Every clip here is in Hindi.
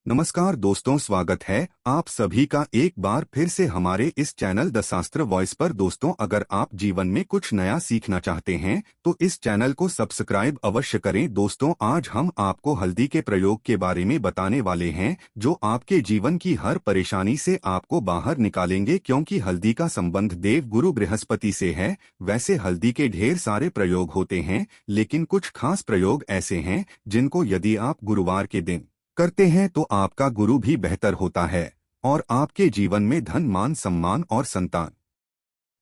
नमस्कार दोस्तों, स्वागत है आप सभी का एक बार फिर से हमारे इस चैनल द शास्त्र वॉइस पर। दोस्तों, अगर आप जीवन में कुछ नया सीखना चाहते हैं तो इस चैनल को सब्सक्राइब अवश्य करें। दोस्तों, आज हम आपको हल्दी के प्रयोग के बारे में बताने वाले हैं जो आपके जीवन की हर परेशानी से आपको बाहर निकालेंगे, क्योंकि हल्दी का संबंध देव गुरु बृहस्पति से है। वैसे हल्दी के ढेर सारे प्रयोग होते हैं, लेकिन कुछ खास प्रयोग ऐसे हैं जिनको यदि आप गुरुवार के दिन करते हैं तो आपका गुरु भी बेहतर होता है और आपके जीवन में धन, मान, सम्मान और संतान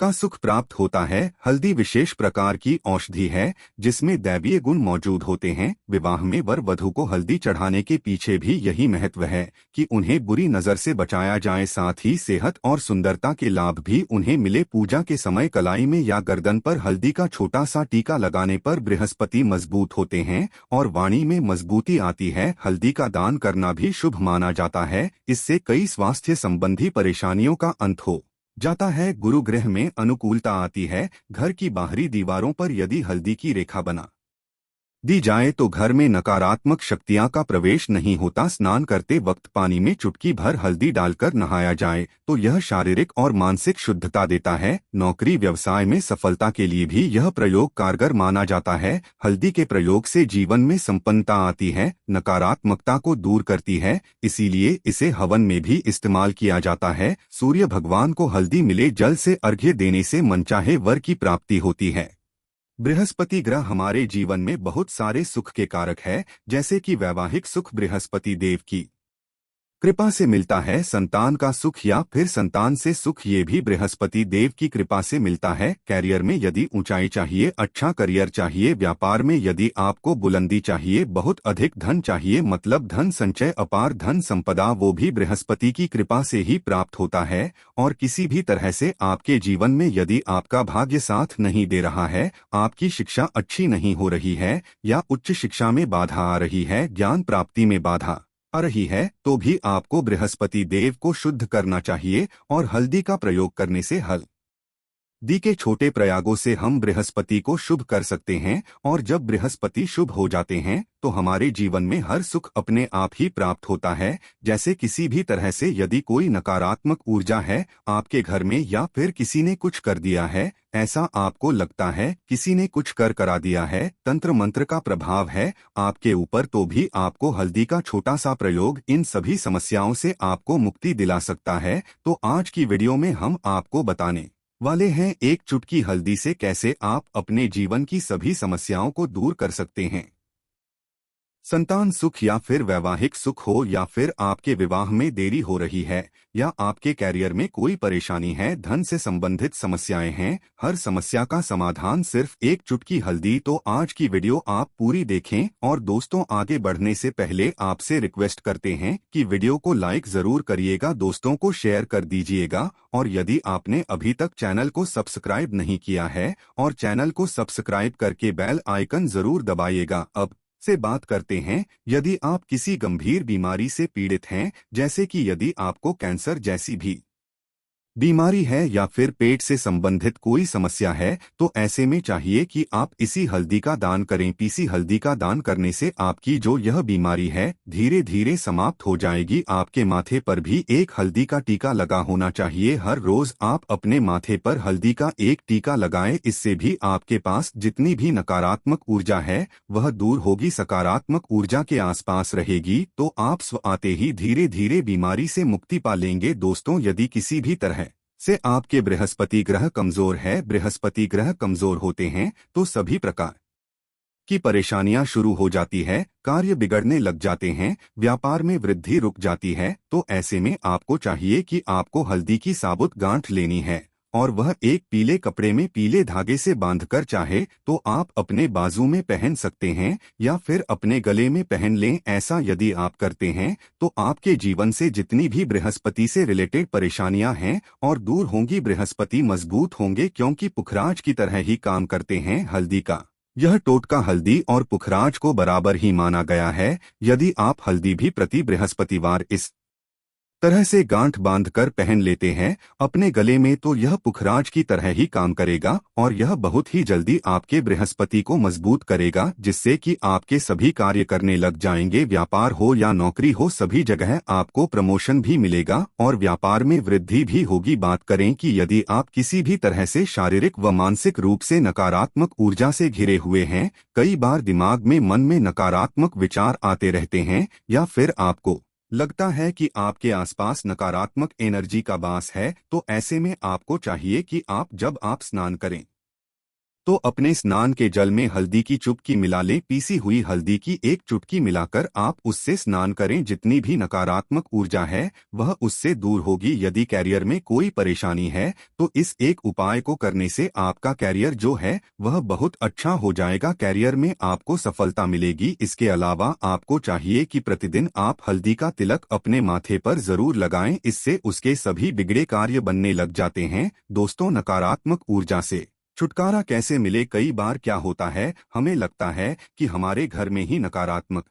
का सुख प्राप्त होता है। हल्दी विशेष प्रकार की औषधि है जिसमें दैवीय गुण मौजूद होते हैं। विवाह में वर वधू को हल्दी चढ़ाने के पीछे भी यही महत्व है कि उन्हें बुरी नजर से बचाया जाए, साथ ही सेहत और सुंदरता के लाभ भी उन्हें मिले। पूजा के समय कलाई में या गर्दन पर हल्दी का छोटा सा टीका लगाने पर बृहस्पति मजबूत होते हैं और वाणी में मजबूती आती है। हल्दी का दान करना भी शुभ माना जाता है, इससे कई स्वास्थ्य संबंधी परेशानियों का अंत हो जाता है। गुरु ग्रह में अनुकूलता आती है। घर की बाहरी दीवारों पर यदि हल्दी की रेखा बना दी जाए तो घर में नकारात्मक शक्तियां का प्रवेश नहीं होता। स्नान करते वक्त पानी में चुटकी भर हल्दी डालकर नहाया जाए तो यह शारीरिक और मानसिक शुद्धता देता है। नौकरी व्यवसाय में सफलता के लिए भी यह प्रयोग कारगर माना जाता है। हल्दी के प्रयोग से जीवन में संपन्नता आती है, नकारात्मकता को दूर करती है, इसीलिए इसे हवन में भी इस्तेमाल किया जाता है। सूर्य भगवान को हल्दी मिले जल से अर्घ्य देने से मनचाहे वर की प्राप्ति होती है। बृहस्पति ग्रह हमारे जीवन में बहुत सारे सुख के कारक है, जैसे कि वैवाहिक सुख बृहस्पति देव की कृपा से मिलता है। संतान का सुख या फिर संतान से सुख, ये भी बृहस्पति देव की कृपा से मिलता है। कैरियर में यदि ऊंचाई चाहिए, अच्छा करियर चाहिए, व्यापार में यदि आपको बुलंदी चाहिए, बहुत अधिक धन चाहिए, मतलब धन संचय, अपार धन संपदा, वो भी बृहस्पति की कृपा से ही प्राप्त होता है। और किसी भी तरह से आपके जीवन में यदि आपका भाग्य साथ नहीं दे रहा है, आपकी शिक्षा अच्छी नहीं हो रही है या उच्च शिक्षा में बाधा आ रही है, ज्ञान प्राप्ति में बाधा आ रही है, तो भी आपको बृहस्पति देव को शुद्ध करना चाहिए और हल्दी का प्रयोग करने से हल्दी के छोटे प्रयागों से हम बृहस्पति को शुभ कर सकते हैं। और जब बृहस्पति शुभ हो जाते हैं तो हमारे जीवन में हर सुख अपने आप ही प्राप्त होता है। जैसे किसी भी तरह से यदि कोई नकारात्मक ऊर्जा है आपके घर में या फिर किसी ने कुछ कर दिया है, ऐसा आपको लगता है किसी ने कुछ कर करा दिया है, तंत्र मंत्र का प्रभाव है आपके ऊपर, तो भी आपको हल्दी का छोटा सा प्रयोग इन सभी समस्याओं से आपको मुक्ति दिला सकता है। तो आज की वीडियो में हम आपको बताने वाले हैं एक चुटकी हल्दी से कैसे आप अपने जीवन की सभी समस्याओं को दूर कर सकते हैं। संतान सुख या फिर वैवाहिक सुख हो, या फिर आपके विवाह में देरी हो रही है, या आपके कैरियर में कोई परेशानी है, धन से संबंधित समस्याएं हैं, हर समस्या का समाधान सिर्फ एक चुटकी हल्दी। तो आज की वीडियो आप पूरी देखें। और दोस्तों, आगे बढ़ने से पहले आपसे रिक्वेस्ट करते हैं कि वीडियो को लाइक जरूर करिएगा, दोस्तों को शेयर कर दीजिएगा, और यदि आपने अभी तक चैनल को सब्सक्राइब नहीं किया है और चैनल को सब्सक्राइब करके बेल आइकन जरूर दबाइएगा। अब से बात करते हैं, यदि आप किसी गंभीर बीमारी से पीड़ित हैं, जैसे कि यदि आपको कैंसर जैसी भी बीमारी है या फिर पेट से संबंधित कोई समस्या है, तो ऐसे में चाहिए कि आप इसी हल्दी का दान करें। पीसी हल्दी का दान करने से आपकी जो यह बीमारी है धीरे धीरे समाप्त हो जाएगी। आपके माथे पर भी एक हल्दी का टीका लगा होना चाहिए। हर रोज आप अपने माथे पर हल्दी का एक टीका लगाएं, इससे भी आपके पास जितनी भी नकारात्मक ऊर्जा है वह दूर होगी, सकारात्मक ऊर्जा के आसपास रहेगी, तो आप स्व आते ही धीरे धीरे बीमारी से मुक्ति पा लेंगे। दोस्तों, यदि किसी भी तरह से आपके बृहस्पति ग्रह कमजोर है, बृहस्पति ग्रह कमजोर होते हैं तो सभी प्रकार की परेशानियां शुरू हो जाती है, कार्य बिगड़ने लग जाते हैं, व्यापार में वृद्धि रुक जाती है। तो ऐसे में आपको चाहिए कि आपको हल्दी की साबुत गांठ लेनी है और वह एक पीले कपड़े में पीले धागे से बांधकर चाहे तो आप अपने बाजू में पहन सकते हैं या फिर अपने गले में पहन लें। ऐसा यदि आप करते हैं तो आपके जीवन से जितनी भी बृहस्पति से रिलेटेड परेशानियां हैं और दूर होंगी, बृहस्पति मजबूत होंगे, क्योंकि पुखराज की तरह ही काम करते हैं। हल्दी का यह टोटका हल्दी और पुखराज को बराबर ही माना गया है। यदि आप हल्दी भी प्रति बृहस्पतिवार इस तरह से गांठ बांधकर पहन लेते हैं अपने गले में, तो यह पुखराज की तरह ही काम करेगा और यह बहुत ही जल्दी आपके बृहस्पति को मजबूत करेगा, जिससे कि आपके सभी कार्य करने लग जाएंगे। व्यापार हो या नौकरी हो, सभी जगह आपको प्रमोशन भी मिलेगा और व्यापार में वृद्धि भी होगी। बात करें कि यदि आप किसी भी तरह से शारीरिक व मानसिक रूप से नकारात्मक ऊर्जा से घिरे हुए हैं, कई बार दिमाग में मन में नकारात्मक विचार आते रहते हैं, या फिर आपको लगता है कि आपके आसपास नकारात्मक एनर्जी का वास है, तो ऐसे में आपको चाहिए कि जब आप स्नान करें तो अपने स्नान के जल में हल्दी की चुटकी मिला लें। पीसी हुई हल्दी की एक चुटकी मिलाकर आप उससे स्नान करें। जितनी भी नकारात्मक ऊर्जा है वह उससे दूर होगी। यदि कैरियर में कोई परेशानी है तो इस एक उपाय को करने से आपका कैरियर जो है वह बहुत अच्छा हो जाएगा। कैरियर में आपको सफलता मिलेगी। इसके अलावा आपको चाहिए कि प्रतिदिन आप हल्दी का तिलक अपने माथे पर जरूर लगाएं, इससे उसके सभी बिगड़े कार्य बनने लग जाते हैं। दोस्तों, नकारात्मक ऊर्जा से छुटकारा कैसे मिले? कई बार क्या होता है, हमें लगता है कि हमारे घर में ही नकारात्मक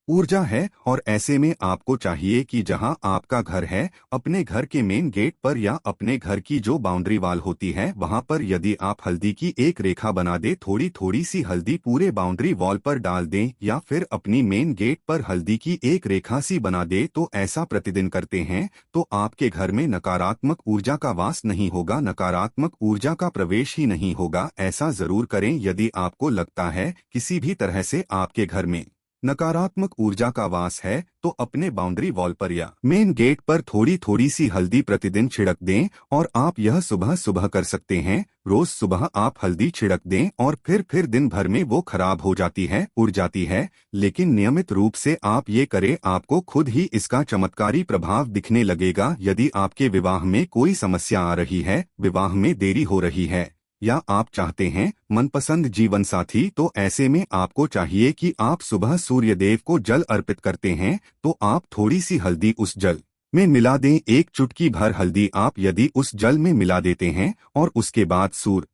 ऊर्जा है और ऐसे में आपको चाहिए कि जहां आपका घर है, अपने घर के मेन गेट पर या अपने घर की जो बाउंड्री वाल होती है वहां पर यदि आप हल्दी की एक रेखा बना दे, थोड़ी थोड़ी सी हल्दी पूरे बाउंड्री वॉल पर डाल दें या फिर अपनी मेन गेट पर हल्दी की एक रेखा सी बना दे, तो ऐसा प्रतिदिन करते हैं तो आपके घर में नकारात्मक ऊर्जा का वास नहीं होगा, नकारात्मक ऊर्जा का प्रवेश ही नहीं होगा। ऐसा जरूर करें। यदि आपको लगता है किसी भी तरह से आपके घर में नकारात्मक ऊर्जा का वास है तो अपने बाउंड्री वॉल पर या मेन गेट पर थोड़ी थोड़ी सी हल्दी प्रतिदिन छिड़क दें और आप यह सुबह सुबह कर सकते हैं। रोज सुबह आप हल्दी छिड़क दें और फिर दिन भर में वो खराब हो जाती है, उड़ जाती है। लेकिन नियमित रूप से आप ये करें, आपको खुद ही इसका चमत्कारी प्रभाव दिखने लगेगा। यदि आपके विवाह में कोई समस्या आ रही है, विवाह में देरी हो रही है या आप चाहते हैं मनपसंद जीवन साथी, तो ऐसे में आपको चाहिए कि आप सुबह सूर्य देव को जल अर्पित करते हैं तो आप थोड़ी सी हल्दी उस जल में मिला दें। एक चुटकी भर हल्दी आप यदि उस जल में मिला देते हैं और उसके बाद सूर्य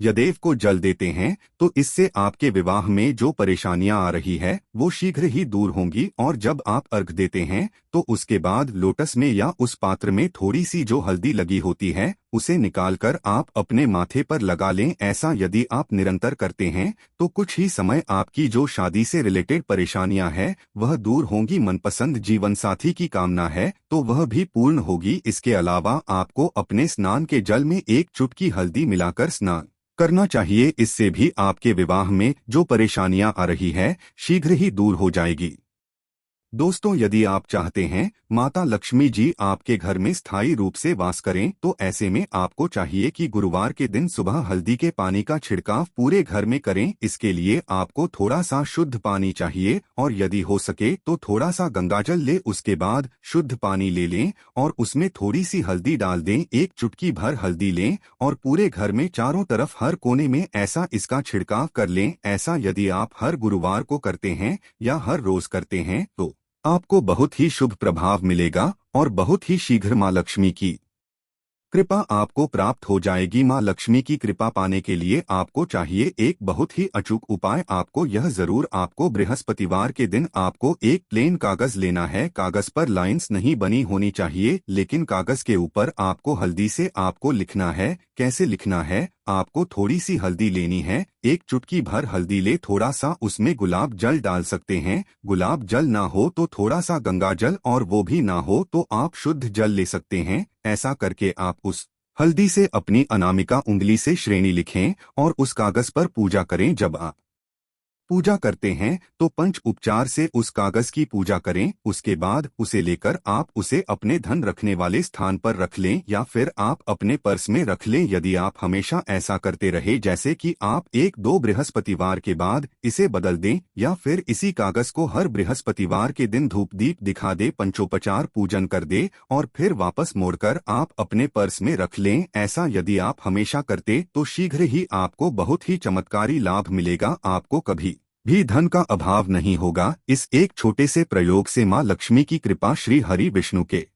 यदेव को जल देते हैं तो इससे आपके विवाह में जो परेशानियां आ रही है वो शीघ्र ही दूर होंगी। और जब आप अर्घ देते हैं तो उसके बाद लोटस में या उस पात्र में थोड़ी सी जो हल्दी लगी होती है उसे निकालकर आप अपने माथे पर लगा लें। ऐसा यदि आप निरंतर करते हैं तो कुछ ही समय आपकी जो शादी से रिलेटेड परेशानियां हैं वह दूर होंगी। मनपसंद जीवन साथी की कामना है तो वह भी पूर्ण होगी। इसके अलावा आपको अपने स्नान के जल में एक चुटकी हल्दी मिलाकर स्नान करना चाहिए। इससे भी आपके विवाह में जो परेशानियां आ रही है शीघ्र ही दूर हो जाएगी। दोस्तों, यदि आप चाहते हैं माता लक्ष्मी जी आपके घर में स्थायी रूप से वास करें तो ऐसे में आपको चाहिए कि गुरुवार के दिन सुबह हल्दी के पानी का छिड़काव पूरे घर में करें। इसके लिए आपको थोड़ा सा शुद्ध पानी चाहिए और यदि हो सके तो थोड़ा सा गंगाजल ले, उसके बाद शुद्ध पानी ले लें और उसमें थोड़ी सी हल्दी डाल दें। एक चुटकी भर हल्दी लें और पूरे घर में चारों तरफ हर कोने में ऐसा इसका छिड़काव कर लें। ऐसा यदि आप हर गुरुवार को करते हैं या हर रोज करते हैं तो आपको बहुत ही शुभ प्रभाव मिलेगा और बहुत ही शीघ्र मां लक्ष्मी की कृपा आपको प्राप्त हो जाएगी। मां लक्ष्मी की कृपा पाने के लिए आपको चाहिए एक बहुत ही अचूक उपाय। आपको यह जरूर आपको बृहस्पतिवार के दिन आपको एक प्लेन कागज लेना है। कागज पर लाइंस नहीं बनी होनी चाहिए, लेकिन कागज के ऊपर आपको हल्दी से आपको लिखना है। कैसे लिखना है? आपको थोड़ी सी हल्दी लेनी है, एक चुटकी भर हल्दी ले, थोड़ा सा उसमें गुलाब जल डाल सकते हैं। गुलाब जल ना हो तो थोड़ा सा गंगा जल, और वो भी ना हो तो आप शुद्ध जल ले सकते हैं। ऐसा करके आप उस हल्दी से अपनी अनामिका उंगली से श्रेणी लिखें और उस कागज पर पूजा करें। जब आप पूजा करते हैं तो पंच उपचार से उस कागज की पूजा करें। उसके बाद उसे लेकर आप उसे अपने धन रखने वाले स्थान पर रख लें या फिर आप अपने पर्स में रख लें। यदि आप हमेशा ऐसा करते रहे, जैसे कि आप 1-2 बृहस्पतिवार के बाद इसे बदल दें या फिर इसी कागज को हर बृहस्पतिवार के दिन धूप दीप दिखा दे, पंचोपचार पूजन कर दे और फिर वापस मोड़कर आप अपने पर्स में रख लें। ऐसा यदि आप हमेशा करते तो शीघ्र ही आपको बहुत ही चमत्कारी लाभ मिलेगा। आपको कभी भी धन का अभाव नहीं होगा। इस एक छोटे से प्रयोग से मां लक्ष्मी की कृपा श्री हरि विष्णु के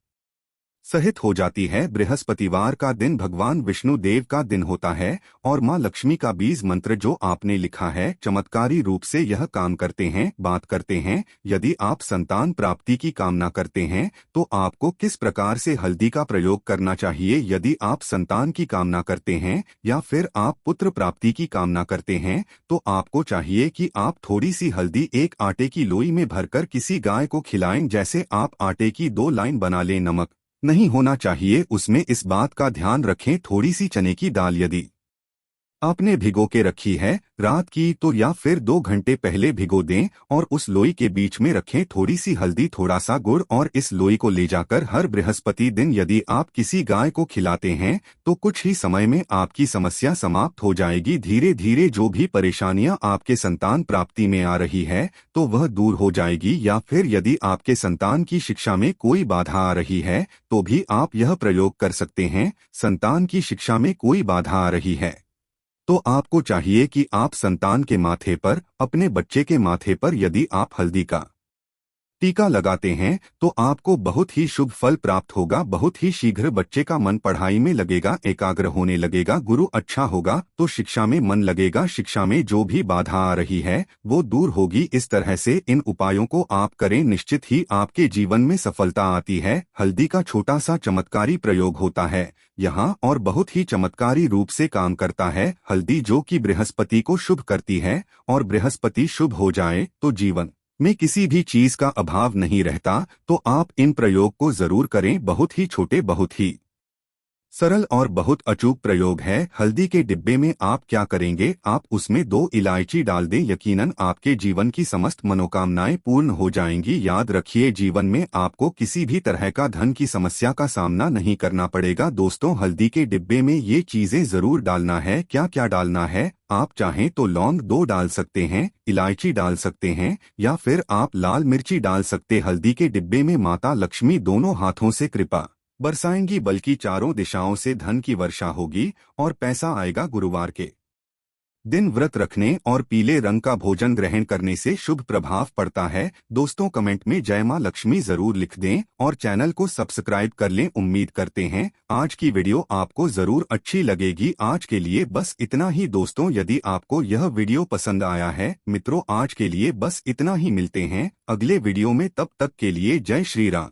सहित हो जाती है। बृहस्पतिवार का दिन भगवान विष्णु देव का दिन होता है और मां लक्ष्मी का बीज मंत्र जो आपने लिखा है चमत्कारी रूप से यह काम करते हैं। बात करते हैं यदि आप संतान प्राप्ति की कामना करते हैं तो आपको किस प्रकार से हल्दी का प्रयोग करना चाहिए। यदि आप संतान की कामना करते हैं या फिर आप पुत्र प्राप्ति की कामना करते हैं तो आपको चाहिए कि आप थोड़ी सी हल्दी एक आटे की लोई में भरकर किसी गाय को खिलाएं। जैसे आप आटे की 2 लाइन बना लें। नमक नहीं होना चाहिए उसमें, इस बात का ध्यान रखें। थोड़ी सी चने की दाल यदि आपने भिगो के रखी है रात की तो या फिर 2 घंटे पहले भिगो दें और उस लोई के बीच में रखें थोड़ी सी हल्दी थोड़ा सा गुड़ और इस लोई को ले जाकर हर बृहस्पति दिन यदि आप किसी गाय को खिलाते हैं तो कुछ ही समय में आपकी समस्या समाप्त हो जाएगी। धीरे धीरे जो भी परेशानियां आपके संतान प्राप्ति में आ रही है तो वह दूर हो जाएगी। या फिर यदि आपके संतान की शिक्षा में कोई बाधा आ रही है तो भी आप यह प्रयोग कर सकते हैं। संतान की शिक्षा में कोई बाधा आ रही है तो आपको चाहिए कि आप संतान के माथे पर, अपने बच्चे के माथे पर यदि आप हल्दी का टीका लगाते हैं तो आपको बहुत ही शुभ फल प्राप्त होगा। बहुत ही शीघ्र बच्चे का मन पढ़ाई में लगेगा, एकाग्र होने लगेगा, गुरु अच्छा होगा तो शिक्षा में मन लगेगा। शिक्षा में जो भी बाधा आ रही है वो दूर होगी। इस तरह से इन उपायों को आप करें, निश्चित ही आपके जीवन में सफलता आती है। हल्दी का छोटा सा चमत्कारी प्रयोग होता है यहाँ और बहुत ही चमत्कारी रूप से काम करता है। हल्दी जो कि बृहस्पति को शुभ करती है और बृहस्पति शुभ हो जाए तो जीवन में किसी भी चीज का अभाव नहीं रहता। तो आप इन प्रयोग को जरूर करें। बहुत ही छोटे, बहुत ही सरल और बहुत अचूक प्रयोग है। हल्दी के डिब्बे में आप क्या करेंगे, आप उसमें 2 इलायची डाल दें। यकीनन आपके जीवन की समस्त मनोकामनाएं पूर्ण हो जाएंगी। याद रखिए जीवन में आपको किसी भी तरह का धन की समस्या का सामना नहीं करना पड़ेगा। दोस्तों हल्दी के डिब्बे में ये चीजें जरूर डालना है। क्या क्या डालना है, आप चाहें तो लौंग 2 डाल सकते हैं, इलायची डाल सकते हैं या फिर आप लाल मिर्ची डाल सकते। हल्दी के डिब्बे में माता लक्ष्मी दोनों हाथों से कृपा बरसाएंगी, बल्कि चारों दिशाओं से धन की वर्षा होगी और पैसा आएगा। गुरुवार के दिन व्रत रखने और पीले रंग का भोजन ग्रहण करने से शुभ प्रभाव पड़ता है। दोस्तों कमेंट में जय मां लक्ष्मी जरूर लिख दें और चैनल को सब्सक्राइब कर लें। उम्मीद करते हैं आज की वीडियो आपको जरूर अच्छी लगेगी। आज के लिए बस इतना ही दोस्तों। यदि आपको यह वीडियो पसंद आया है मित्रों, आज के लिए बस इतना ही। मिलते हैं अगले वीडियो में, तब तक के लिए जय श्री राम।